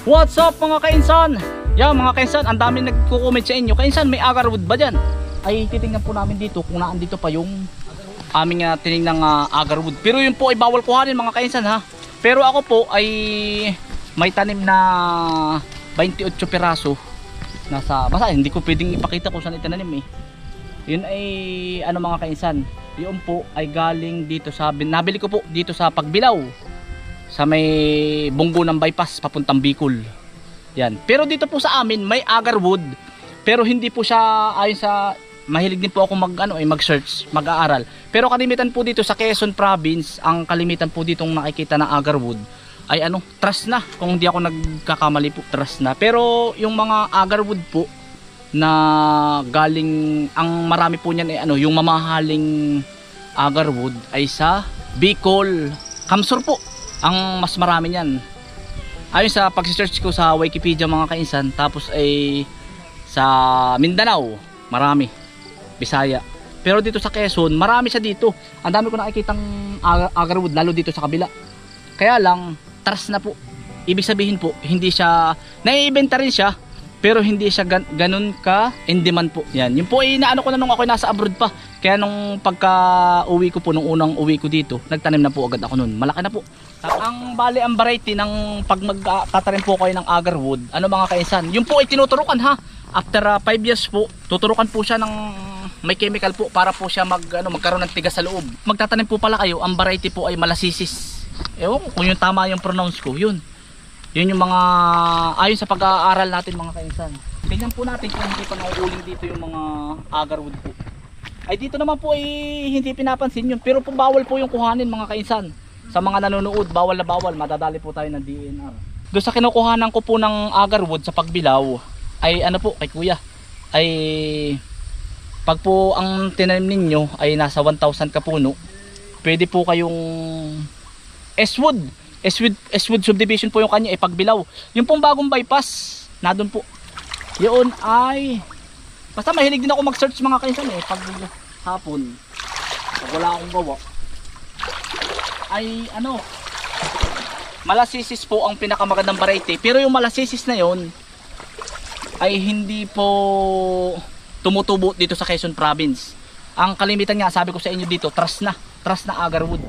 What's up mga kainsan? Yan mga kainsan, ang dami nagko-comment sa inyo. Kainsan, may agarwood ba dyan? Ay titingnan po namin dito kung naandito pa yung aming tiningnang agarwood. Pero yun po ay bawal kuhanin mga kainsan ha. Pero ako po ay may tanim na 28 piraso. Basta hindi ko pwedeng ipakita kung saan itinanim eh. Yun ay ano mga kainsan, yun po ay galing dito sa nabili ko po dito sa Pagbilao, sa may Bunggo ng bypass papuntang Bicol. Yan. Pero dito po sa amin may agarwood, pero hindi po siya ayon sa mahilig din po ako mag-search, mag-aaral. Pero kalimitan po dito sa Quezon province, ang kalimitan po ditong nakikita na agarwood ay trust na. Kung hindi ako nagkakamali po, trust na. Pero yung mga agarwood po na galing, ang marami po niyan ay yung mamahaling agarwood ay sa Bicol, Kamsur po ang mas marami niyan. Ayon sa pag-search ko sa Wikipedia mga kainsan, tapos ay sa Mindanao marami, Bisaya. Pero dito sa Quezon marami siya dito. Ang dami ko nakikitang agarwood lalo dito sa kabila. Kaya lang trust na po. Ibig sabihin po hindi siya naiibenta rin siya, pero hindi siya ganun ka in demand po. Yan. Yung po ay naano ko na nung ako nasa abroad pa. Kaya nung pagka uwi ko po, nung unang uwi ko dito, nagtanim na po agad ako nun. Malaki na po. Ang bali ang variety ng pag magtatanim po kayo ng agarwood, mga kainsan, yung po ay tinuturukan ha. After 5 years po, tuturukan po siya ng may chemical po para po siya magkaroon ng tigas sa loob. Magtatanim po pala kayo, ang variety po ay malasisis. Ewan ko kung yung tama yung pronounce ko, yun yung mga ayon sa pag-aaral natin mga kainsan. Tingnan po natin kung hindi pa nauuling dito yung mga agarwood po. Ay dito naman po ay hindi pinapansin yun, pero po bawal po yung kuhanin mga kainsan. Sa mga nanonood, bawal na bawal, madadali po tayo ng DNR. Doon sa kinukuhanan ko po ng agarwood sa Pagbilao ay po kay kuya, ay pag po ang tinanim ninyo ay nasa 1,000 kapuno, pwede po kayong Eswood subdivision po yung kanya, Pagbilao. Yung pong bagong bypass, na doon po. Yun ay, basta mahilig din ako mag-search mga kainsan pag hapon, pag wala akong gawa. Ay malasisis po ang pinakamagandang variety. Pero yung malasisis na yon ay hindi po tumutubo dito sa Quezon province. Ang kalimitan nga, sabi ko sa inyo dito, trust na agarwood.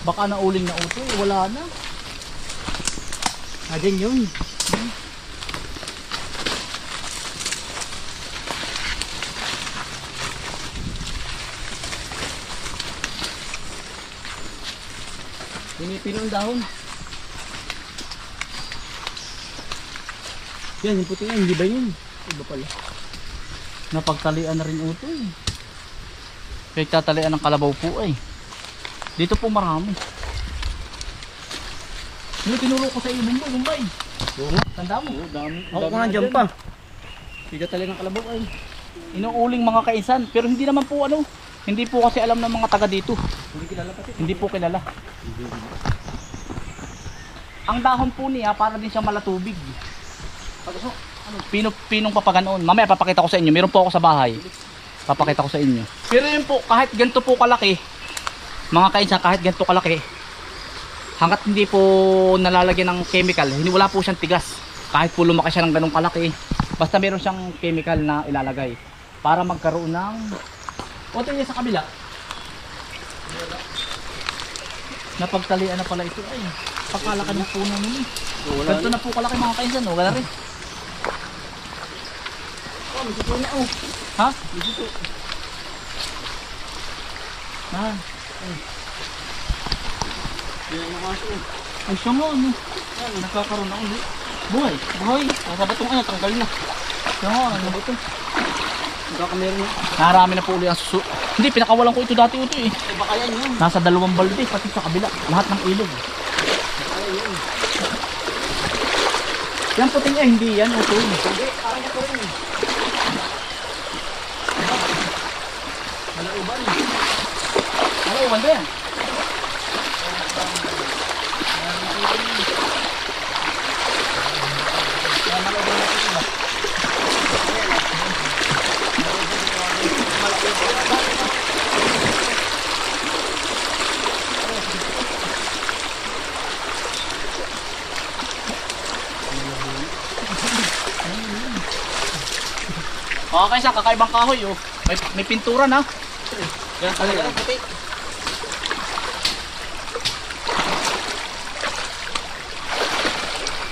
Baka nauling na uto, wala na. Adyan yun. Pinipinong dahon. Yan, yung puti yan, hindi ba yun? Iba pala. Napagtalian na rin uto eh. Pagtatalian ng kalabaw po eh. Dito po marami. Tinuro ko sa iyo Bombay. Tanda mo? Dami. Ako nga dyan pa. Bigat talaga ng kalabaw ay. Inuuling mga kainsan. Pero hindi naman po hindi po kasi alam ng mga taga dito. Hindi kilala pati. Hindi po kilala. Ang dahon po niya para din siya malatubig. Pinong papaganoon. Mamaya papakita ko sa inyo. Meron po ako sa bahay. Papakita ko sa inyo. Pero yun po, kahit ganito po kalaki, mga kainsan, kahit ganito kalaki, hanggat hindi po nalalagyan ng chemical, wala po siyang tigas. Kahit po lumaki siya ng ganong kalaki, basta meron siyang chemical na ilalagay para magkaroon ng tingnan sa kabila. Napagtalian na pala ito ay. Pagkalaki ng puno nito. Ganito na po kalaki mga kainsan, wala rin. Dito na ha? Dito. Ay siya nga nakakaroon na ulit. Buhay. Ang sabatong tanggal na. Siya nga, ba ito? Nagkakameron na. Narami na po ulit ang suso. Hindi, pinakawalan ko ito dati eh. Baka yan yun. Nasa 2 balde, pati sa kabila. Lahat ng ilog. Baka yan yun. Yan puting hindi yan ito. Hindi, parang ito rin Malauban. Malauban ba yan? Mga kainsan, kakaibang kahoy oh. May pintura na. Yan talaga ang puti.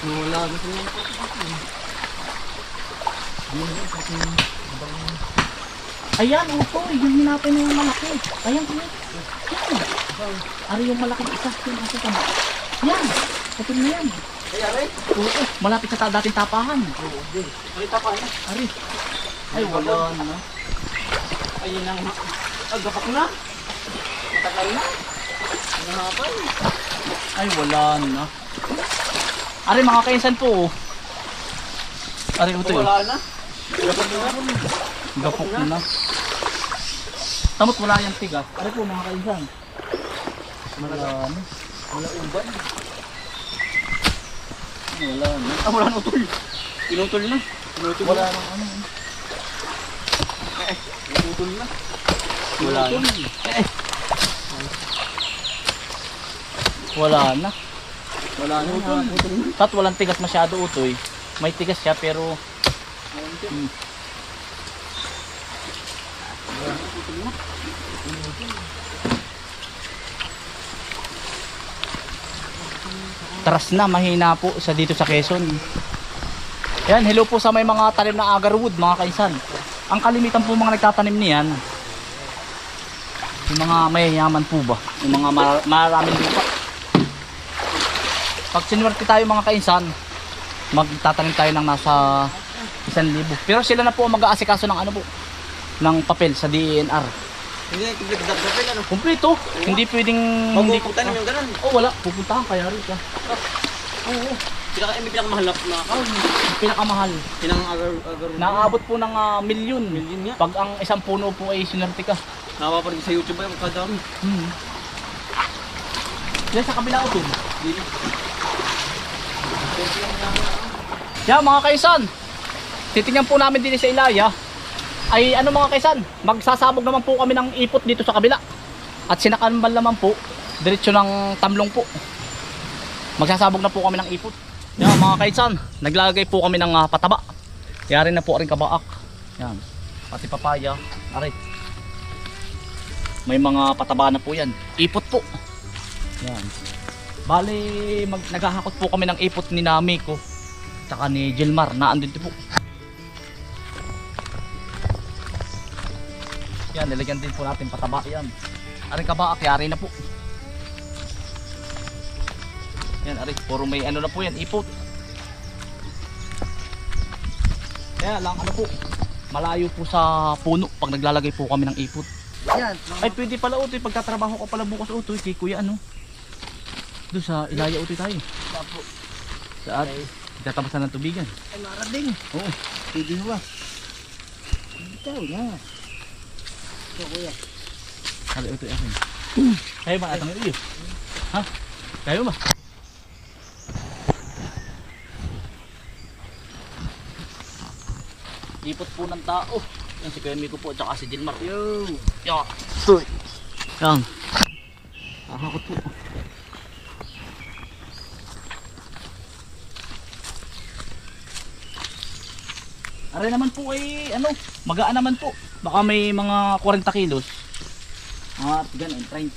Wala gusto niya po. Ayan, opo, yung hinapin na yung malaki. Ayan, ayan. Yan. Ari yung malaki isa. Yung asa ka. Yan, putin na yan. Ay, aray. Oo, malapit sa dating tapahan. Oo, din. Ay, tapa na. Ari. Ay, wala na. Ayun ang gapak na. Matagal na. Nahapay. Ay, wala na. Ari, mga kainsan po. Oh. Ari, ito yun. Wala na. Gapak na. Gapok na. Tamot wala yung tigas. Ari po, mga kainsan. Wala na. Wala uban. Wala na. Ah, wala na utol. Pinutol na. Pinutol Wala na. nang ano. Pinutol na. Wala na. Wala na. Wala na. Pinutol na. Tat walang tigas masyado utoy. May tigas siya pero taras na, mahina po sa dito sa Quezon. Yan, hello po sa may mga tanim na agarwood mga kainsan. Ang kalimitan po mga nagtatanim niyan, yung mga mayayaman po ba, yung mga maraming lupa. Pag sinuwerte tayo mga kainsan, magtatanim tayo ng nasa 1,000. Pero sila na po ang mag-aasikaso ng ano po, ng papel sa DENR. Hindi, complete that papel ano. Kumpleto, hindi pwedeng hindi ko Magpupunta yung ganun. Oh, wala, pupuntahan kaya rin ka. Oo, May pinakamahalap na pinakamahal. agar. Naaabot po ng milyon. Milyon nga. Pag ang isang puno po ay sinerte ka. Napaparin sa YouTube ay kadami. Yan sa kabila ko. Yan mga kaisan. Titingnan po namin din sa Ilaya. Ay ano mga kaisan, magsasabog naman po kami ng ipot dito sa kabila. At sinakambal naman po, diretso ng Tamlong po. Magsasabog na po kami ng ipot. Yan mga kaisan, naglalagay po kami ng pataba. Yari na po rin kabaak. Yan, pati papaya. Aray. May mga pataba na po yan. Ipot po. Yan. Bali, naghahakot po kami ng ipot ni Miko. Tsaka ni Gilmar, naandun po. Yan, nilagyan din po natin pataba yan. Aring kabaak, yari na po. Yan, aring, puro may ano na po yan, ipot. Kaya lang, ano po, malayo po sa puno pag naglalagay po kami ng ipot. Yan. Ay, pwede pala utoy, pagtatrabaho ka pala bukas utoy, kay kuya ano. Doon sa Ilaya utoy tayo. Tapo. Saan? Itatabasan ng tubigan. Ay, marading. Oo. Pwede ba? Ikaw na. Ito kuya. Sabi utoy akin. Kayo ba atang iyo? Ha? Kayo ba? Ipot po ng tao. Yan si Kuya Miko po at saka si Gilmar. Yo. Yan. Stoy. Yan. Ahakot po. Aray naman po ay ano, magaan naman po. Baka may mga 40 kilos. Ganun, 30.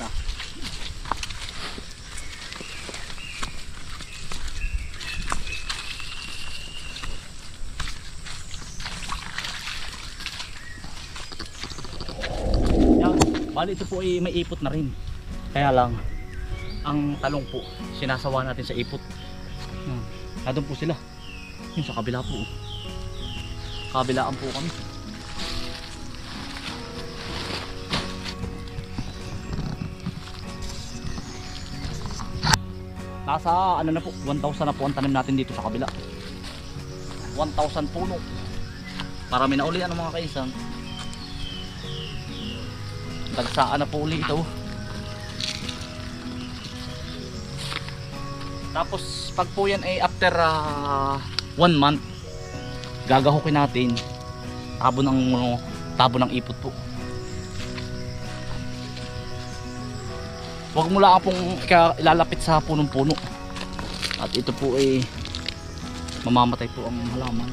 Yan, bali ito po ay may ipot na rin. Kaya lang, ang talong po, sinasawa natin sa ipot. Nandun po sila. Yun sa kabila po. Kabilaan po kami. Nasa ano na po, 1,000 na po ang tanim natin dito sa kabila. 1,000 puno. Marami na uli ano mga kaisan. Dagsaan na po uli ito. Tapos pag po yan ay after 1 month, gagahukin natin tabo ng ipot po. Huwag mo lang pong ilalapit sa punong-puno. At ito po ay mamamatay po ang halaman.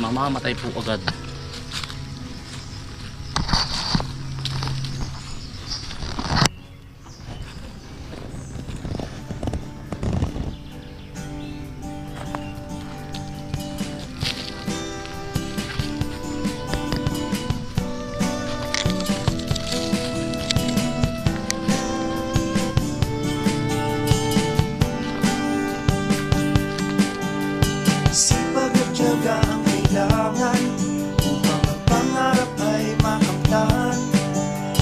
mamamatay po agad. Sipag at tiyaga ang kailangan upang ang pangarap ay makamtan.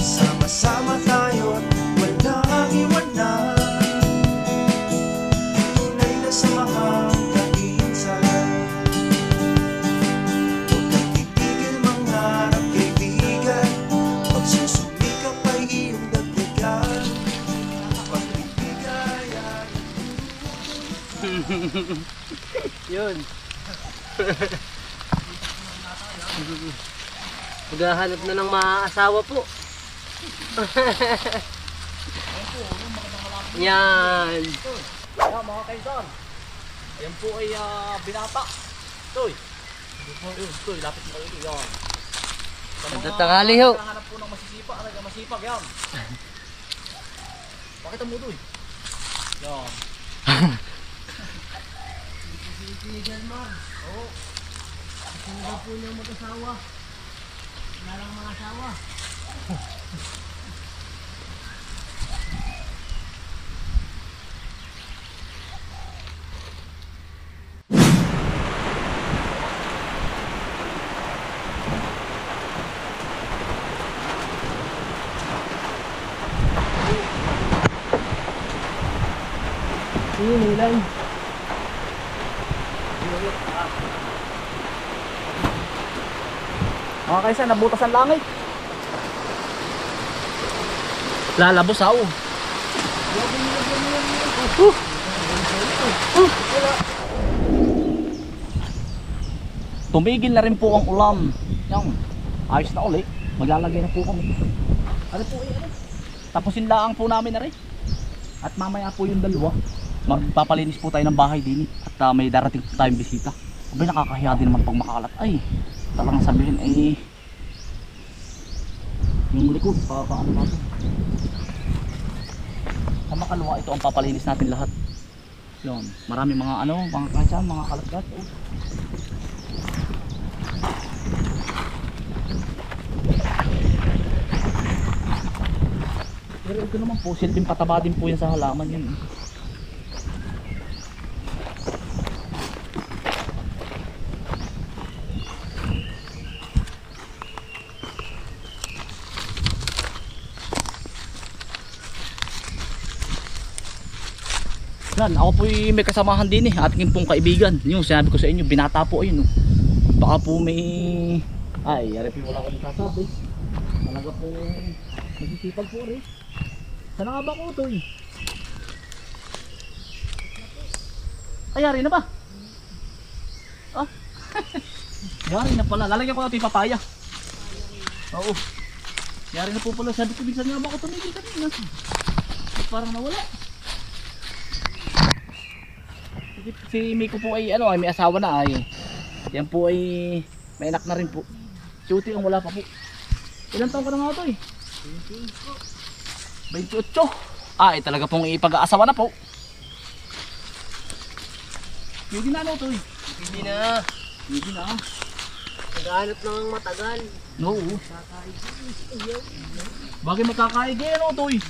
Sama-sama tayo't walang iwanan. Tunay na samahang kainsan. Huwag kang titigil mangarap, kaibigan. Pagsusumikap ay iyong dagdagan. Pagbibigayan. Yun. Maghahanap na ng maasawa po. Yan. Ayan mga kaisan, ayan po ay binata. Toy, toy, lapit mo kayo. Yan. Ganda tanghali ho. Hanap po ng masisipag, yan. Pakita mo doy. Yan. Sinigan man. Oo. Sinigan po niya mag-asawa. Wala lang mga asawa. Nilay. Mga kaisan, nabutas ang langit. Lalabos ako. Tumigil na rin po ang ulam. Yan. Ayos na uli. Maglalagay na po kami. Ano po yan? Tapusin laang po namin na rin. At mamaya po yung dalawa. Magpapalinis po tayo ng bahay din. At may darating po tayong bisita. Abay, nakakahiya din naman pag makalat. Ay, talagang sabihin ay yung likod, paano natin. Sa makalawa, ito ang papalinis natin lahat. Yun, marami mga mga kansyan, mga kalatgat. Pero ito naman po, silbing pataba din po yan sa halaman yun. Yan, ako po may kasamahan din ating pong kaibigan. Yung sinabi ko sa inyo, binata po ayun. Baka po may ay, yari po wala akong sasabi. Talaga po magsisipag po rin. Sana nga ba ko ito eh? Ay, yari na ba? Ah? Yari na pala. Lalagyan ko natin yung papaya. Oo. Yari na po pala. Sabi ko, minsan nga ba ako tumigil kanina? Parang nawala. Si Miko po ay ay may asawa na ay. Yan po ay may anak na rin po. Si Uti ang wala pa po. Ilan taon ka na nga ito eh? 28. Ay talaga pong ipag-aasawa na po. Hindi na ito eh. Hindi na. Hindi na. Naghahanap ng matagal. Oo. Bagay magkakaigi ito eh.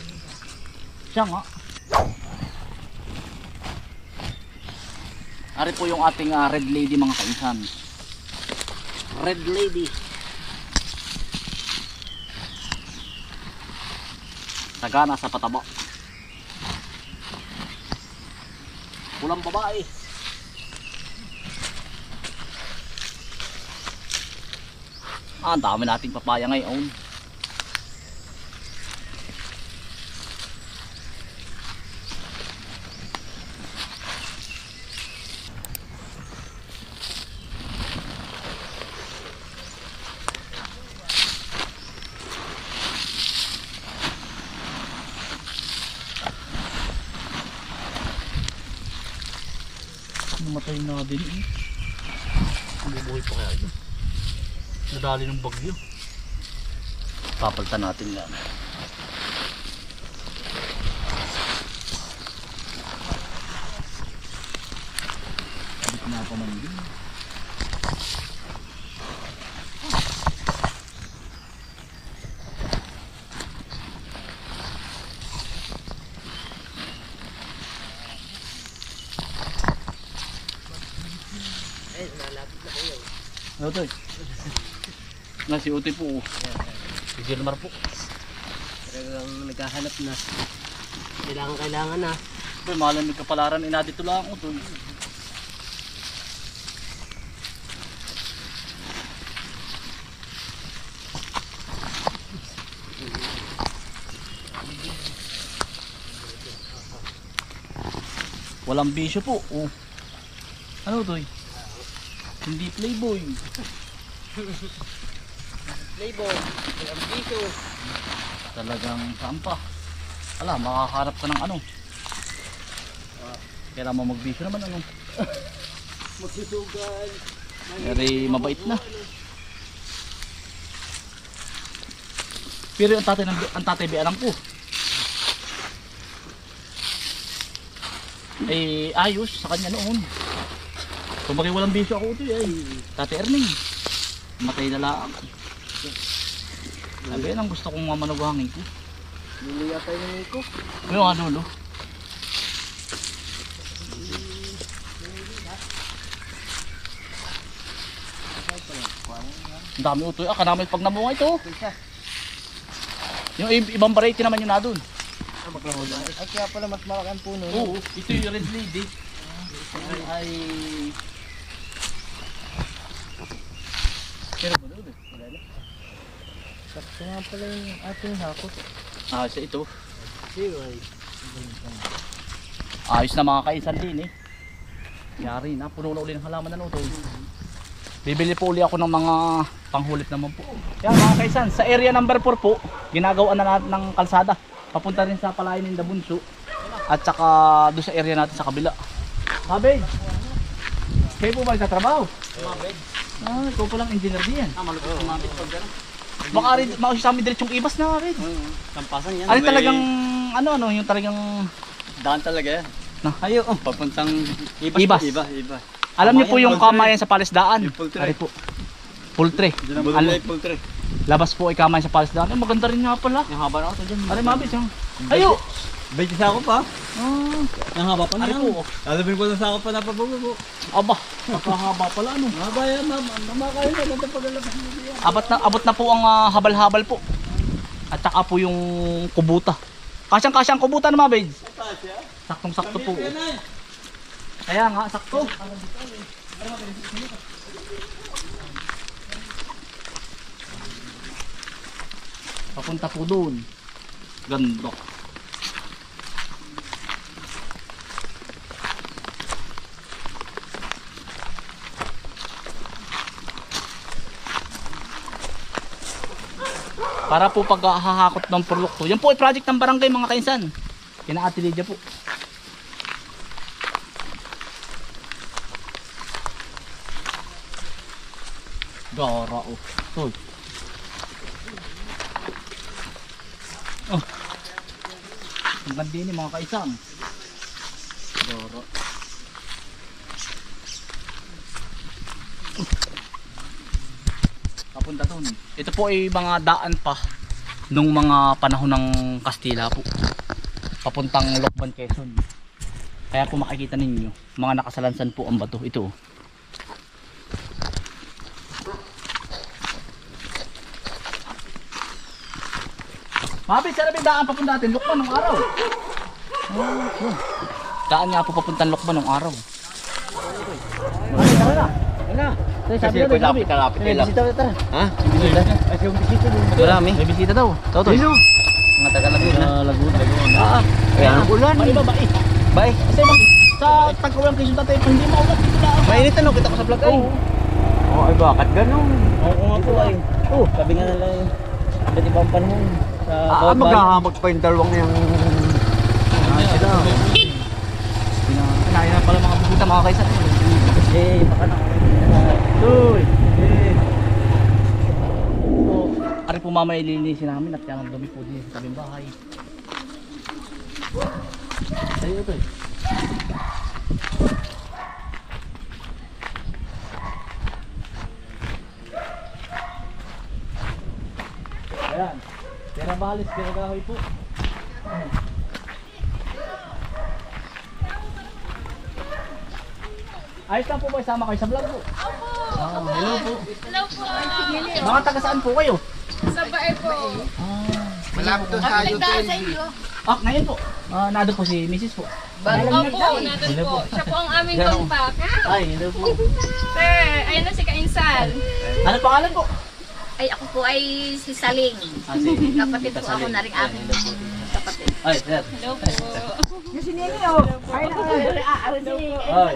Siya nga. Ari po yung ating red lady mga kainsan. Red lady. Sagana sa pataba. Pulang babae. Ang dami nating papaya ngayon. Namatay na din eh. Bubuhay pa kaya yun. Nadali ng bagyo. Papalitan natin yan. Abit na pa man din. Ano to eh? Na si Utoy po. Si Gilmar po. Talagang naghahanap na. Kailangan na. Utoy, malamig kapalaran. Dito lang Utoy. Walang bisyo po. Oh. Ano Utoy? Hindi playboy. Playboy. Ang biso. Talagang sampa. Ala, makakarap ka ng ano. Kailangan mo magbisyo naman ano. Magsusugal. Very mabait na. Pero ang tatay alam ko. Eh ayos sa kanya noon. Kung bakit walang bisyo ako ito ay Tate Erning. Matay na lang. Sabi yan ang gusto kong mamanughangin ko. Luluya tayo ng ko. Ano nga lolo? Ang dami utoy. Kanamay pag namunga ito. Yung ibang variety naman yun na doon. Ay kaya pala mas malaki ang puno. Oo, ito yung red lady. Ay pero ba doon eh? Sakto nga pala yung ating hakot. Sa ito. Siway. Ayos na mga kainsan din eh. Yari na, puno na uli ng halaman na nuto. Bibili po uli ako ng mga panghulip naman po. Yan mga kaisan, sa area number 4 po, ginagawa na natin ng kalsada. Papunta rin sa Palayan ng Dabunso. At saka doon sa area natin sa kabila. Mabed! Kayo po ba nagtatrabaho? Mabed. Ikaw pa lang engineer din yan. Malupit sa mabed pag gano'n. Baka rin, mausap sa amin diretsong ibas na Mabed. Kampasan yan. Ano talagang, yung talagang, Daan talaga yan. na, Ayo, papuntang Ibas. Iba. alam niyo po yung kamayan sa Palisdaan. Yung poultry. Ari po. Poultry. Poultry. Labas po ay kamayan sa Palisdaan. Maganda rin nga pala. Yung haba na ako dyan. Ari Mabed, yung. Ayo! Bait sa ako pa. Yung haba pa Ari po. Alabing ko na sa ako pa napabubo. Aba, napahaba pala ano. Haba yan, ma'am. Namakain na. Ganda paglalabas mo yan. Abot na po ang habal-habal po. At saka po yung kubuta. Kasyang-kasyang kubuta na Mabed. Saktong-sakto po. Kaya nga, sakto. Papunta po doon. Ganda. Para po pag hahakot ng produkto. Yan po ay project ng barangay mga kainsan. Kina Ate Lydia po. Gara oh. Toy. Oh. Ang ganda ni mga kaisang. Gara. Papunta doon. Ito po ay mga daan pa nung mga panahon ng Kastila po. Papuntang Lokban, Quezon. Kaya kung makikita ninyo, mga nakasalansan po ang bato. Ito. Mabit, sana may daan papunta natin. Lokban ng araw. Daan nga po papuntang Lokban ng araw. Mabit, tara na. Tara. Kasi kalapit lang. Tara. Ha? Kasi yung bisita doon. Marami. May bisita daw. Totoy. Mga taga Laguna. Laguna. Kaya ang ulan. Maiba ba eh? Bye. Kasi sa tagkawang Quezon tatay, hindi maulat dito lang. Mainit ano, kita ko sa vlog ay. Oo, ay bakit ganun? Oo nga po ay. Oo, sabi nga nila iba't ibang panahon. Sa maghahamag pa yung dalawang yung sila. Kinain na pala mga bubuta mga kaisan. Eh, baka na. Uy! Ari po mamaya ililinisin namin at yan ang dumi po din sa tabing bahay. Ayun ito eh. Ayan. Pera balis, pera gahoy po. Ayos lang po ba? Isama kayo sa vlog po? Hello po. Hello po. Mga taga saan po kayo? Sa bae po. Malapit doon sa YouTube. Ah, ngayon po. Nado po si Mrs. po. Opo, natin po. Siya po ang aming tumpak. Ay, hello po. Sir, ayun na si Kainsan. Ano pangalan po? Ay, ako po ay si Saling. Sige. Kapatid po ako na rin aking kapatid. Ay, sir. Hello po. Ay.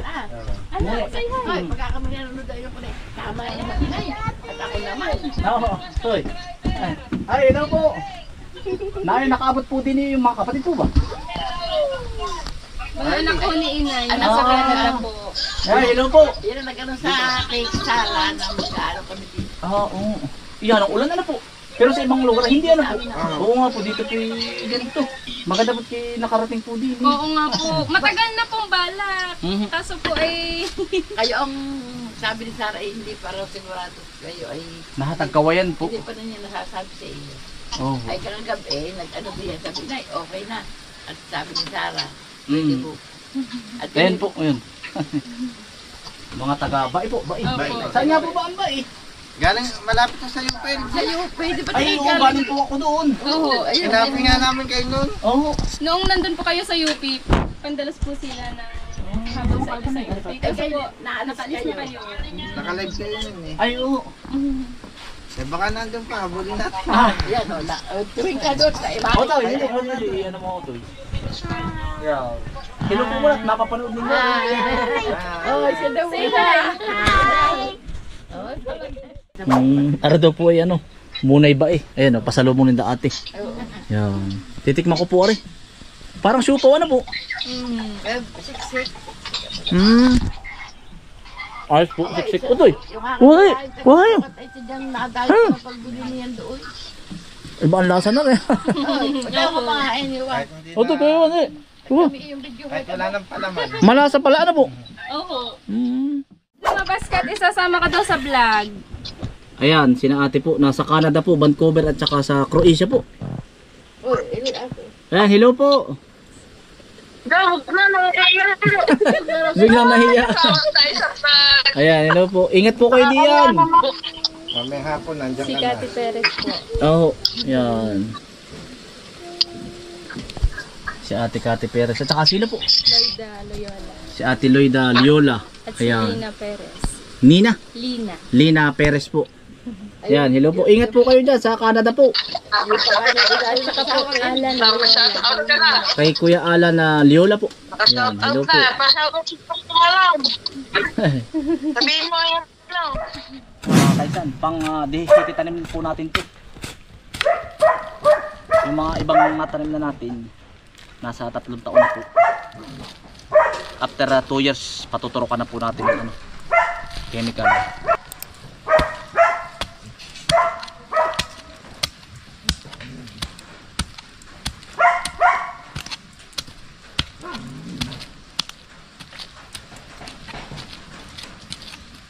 Ay, pagka kami nanonood tayo ko na tama naman ay. At ako naman. Oo, toy. Ay, hello po. Nakaabot po din yung mga kapatid po ba? Mga anak ko ni Inay. Anak Nasa sa Canada po. Ay, hello po. Yan ang nagkaroon sa cake sala na magkaano kami dito. Oo. Iyan ang ulan po. Pero sa ibang lugar, hindi po. Oo nga po, dito po ganito. Maganda po nakarating po din. Oo nga po. Matagal na pong balak. Mhm. Kaso po ay... Kayo ang sabi ni Sarah ay hindi para sigurado kayo ay Nahatagkawayan po. hindi pa na niya nasasabi sa iyo. Oo. Ay kagabi nag-ano din sabi na okay na. At sabi ni Sarah, pwede po. At Ayan po, ayun. Mga taga Bai po, Bai. Opo. Saan nga po ba ang Bai? Galing malapit na sa iyo, Pen. Sa'yo, pwede ba Ay, oo, tayo galing po ako doon. Oo, ayun. Hanapin nga namin kayo noon. Oo. Noong nandun po kayo sa UP, pandalas po sila ng habang sa iyo sa UP. Kasi po, nakalis na kayo. Nakalive sa iyo nun eh. Ay, oo. Eh baka nandun pa, habulin natin. Yan o, tuwing ka doon sa iba. O, tayo, hindi. Ano mo ako, Toy? Yeah. Hello po mo, napapanood ninyo. Oh, siya daw. Say Ara daw po ay ano, munay ba eh. Ayan o, pasalubong ng ate. Yan. Titikman ko po ari. Parang syupaw ano po. Siksik. Ayos po, siksik. Utoy. Yung Uy, uy. Ay, sidyang nakadahil sa pagbili niyan doon. Iba ang lasa na rin. Ikaw ko pangain niyo. Kahit hindi Utoy, kayo ano eh. Diba? Yung video kahit wala nang palaman. Malasa pala ano po. Oo. Mm. Lumabas ka at isasama ka daw sa vlog. Ayan, sina ate po. Nasa Canada po, Vancouver at saka sa Croatia po. Uy, ilit ako. Ayan, hello po. Biglang nahiya. Ayan, hello po. Ingat po kayo diyan. Mamayang hapon, nandiyan Si ka na. Cathy Perez po. Oo, yan. Si Ate Cathy Perez. At saka sino po? Loida Loyola. Si Ate Loida Liola. At si Ayan. Lina Perez. Nina. Lina. Lina Perez po. Ayan, hello po. Ingat po kayo dyan sa Canada po. At saka po Alan Loyola. Kay Kuya Alan na Liola po. Ayan, hello po. Sabihin mo yan lang. Kaisan, pang dehisiti tanim po natin to. Yung mga ibang natanim na natin, nasa 3 taon na po. After 2 years, patuturukan na po natin ng ano, chemical.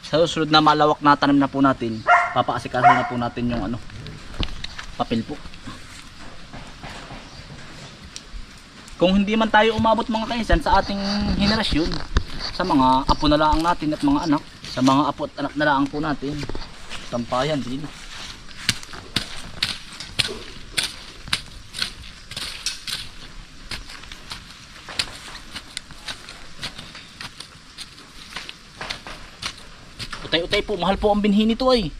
Sa susunod na malawak na tanim na po natin, papaasikaso na po natin yung ano, papel po. Kung hindi man tayo umabot mga kaisan sa ating henerasyon, sa mga apo na lang natin at mga anak, sa mga apo at anak na lang po natin, tampayan din. Utay-utay po, mahal po ang binhi nito ay.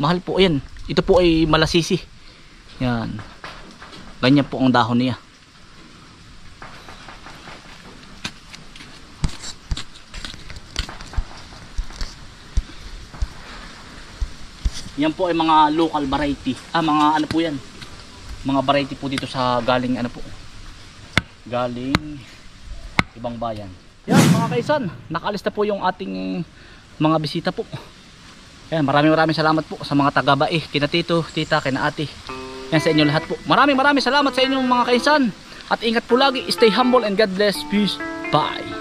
Mahal po, ayan. Ito po ay malasisi. Yan. Ganyan po ang dahon niya. Yan po ay mga local variety. Mga ano po yan. Mga variety po dito sa galing ano po. Galing ibang bayan. Yan mga kaisan, nakaalis na po yung ating mga bisita po. Yan, maraming salamat po sa mga taga-Bai, kina tito, tita, kina ate. Yan sa inyo lahat po. Maraming salamat sa inyong mga kainsan. At ingat po lagi, stay humble and God bless. Peace. Bye.